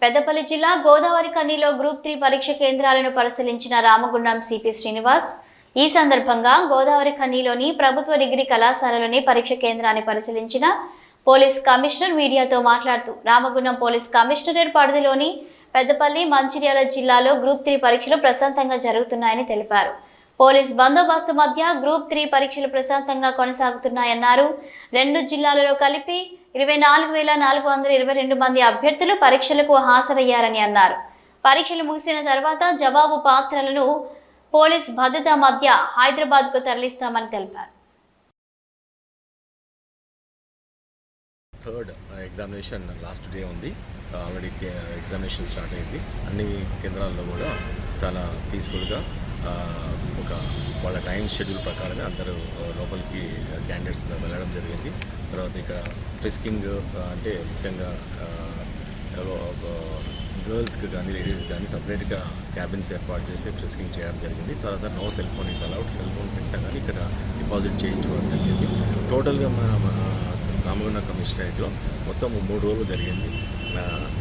పెద్దపల్లి జిల్లా గోదావరి కనిలో గ్రూప్ 3 పరీక్ష కేంద్రాలను పరిశీలించిన రామగుండం సిపి శ్రీనివాస్ ఈ సందర్భంగా గోదావరి కనిలోని ప్రభుత్వ డిగ్రీ కళాశాలలోని పరీక్ష కేంద్రాన్ని పరిశీలించిన పోలీస్ కమిషనర్ మీడియాతో మాట్లాడుతూ రామగుండం పోలీస్ కమిషనరేట్ పరిధిలోని పెద్దపల్లి మంచిర్యాల జిల్లాలో గ్రూప్ 3 పరీక్షలు ప్రశాంతంగా జరుగుతున్నాయని తెలిపారు. పోలీస్ బందోబస్తు మధ్య గ్రూప్ 3 పరీక్షలు ప్రశాంతంగా కొనసాగుతున్నాయన్నారు. రెండు జిల్లాలలో కలిపి 24,422 మంది అభ్యర్థులు పరీక్షలకు హాజరయ్యారని అన్నారు. పరీక్షలు ముగిసిన తర్వాత జవాబు పత్రాలను పోలీస్ భద్రత మధ్య హైదరాబాద్కు తరలిస్తామని తెలిపారు. థర్డ్ ఎగ్జామినేషన్ లాస్ట్ డే ఉంది. ఆల్రెడీ ఎగ్జామినేషన్ స్టార్ట్ అయింది. అన్ని కేంద్రాల్లో కూడా చాలా పీస్ఫుల్గా ఒక వాళ్ళ టైం షెడ్యూల్ ప్రకారంగా అందరూ లోపలికి క్యాండిడేట్స్ వెళ్ళడం జరిగింది. తర్వాత ఇక్కడ ఫ్రిస్కింగ్ అంటే ముఖ్యంగా గర్ల్స్కి కానీ లేడీస్కి కానీ సపరేట్గా క్యాబిన్స్ ఏర్పాటు చేసి ఫ్రిస్కింగ్ చేయడం జరిగింది. తర్వాత no cell phone is allowed. Cell phone ఖచ్చితంగా కానీ ఇక్కడ డిపాజిట్ చేయించుకోవడం జరిగింది. టోటల్గా మన రామగుండం కమిషనరేట్లో మొత్తం 3 రోజులు జరిగింది.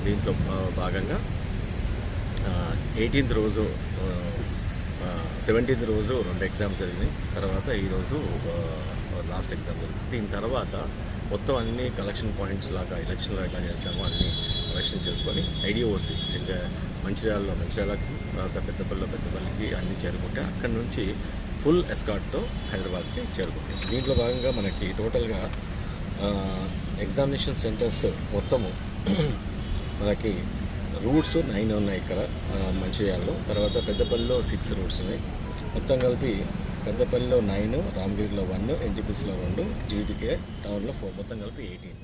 దీంట్లో భాగంగా 18th రోజు 17th రోజు 2 ఎగ్జామ్స్ జరిగినాయి. తర్వాత ఈరోజు లాస్ట్ ఎగ్జామ్ జరిగింది. దీని తర్వాత మొత్తం అన్ని కలెక్షన్ పాయింట్స్ లాగా ఎలక్షన్లో ఎట్లా చేసామో అన్ని కలెక్షన్ చేసుకొని ఐడిఓసి అంటే మంచిర్యాలకి తర్వాత పెద్దపల్లికి అన్నీ చేరుకుంటే అక్కడి నుంచి ఫుల్ ఎస్కార్ట్తో హైదరాబాద్కి చేరుకుంటాయి. దీంట్లో భాగంగా మనకి టోటల్గా ఎగ్జామినేషన్ సెంటర్స్ మొత్తము మనకి రూట్స్ 9 ఉన్నాయి ఇక్కడ మంచిర్యాలలో. తర్వాత పెద్దపల్లిలో 6 రూట్స్ ఉన్నాయి. మొత్తం కలిపి పెద్దపల్లిలో 9, రామగిరిలో 1, ఎన్టీపీసీలో 2, జీటీకే టౌన్లో 4, మొత్తం కలిపి 18.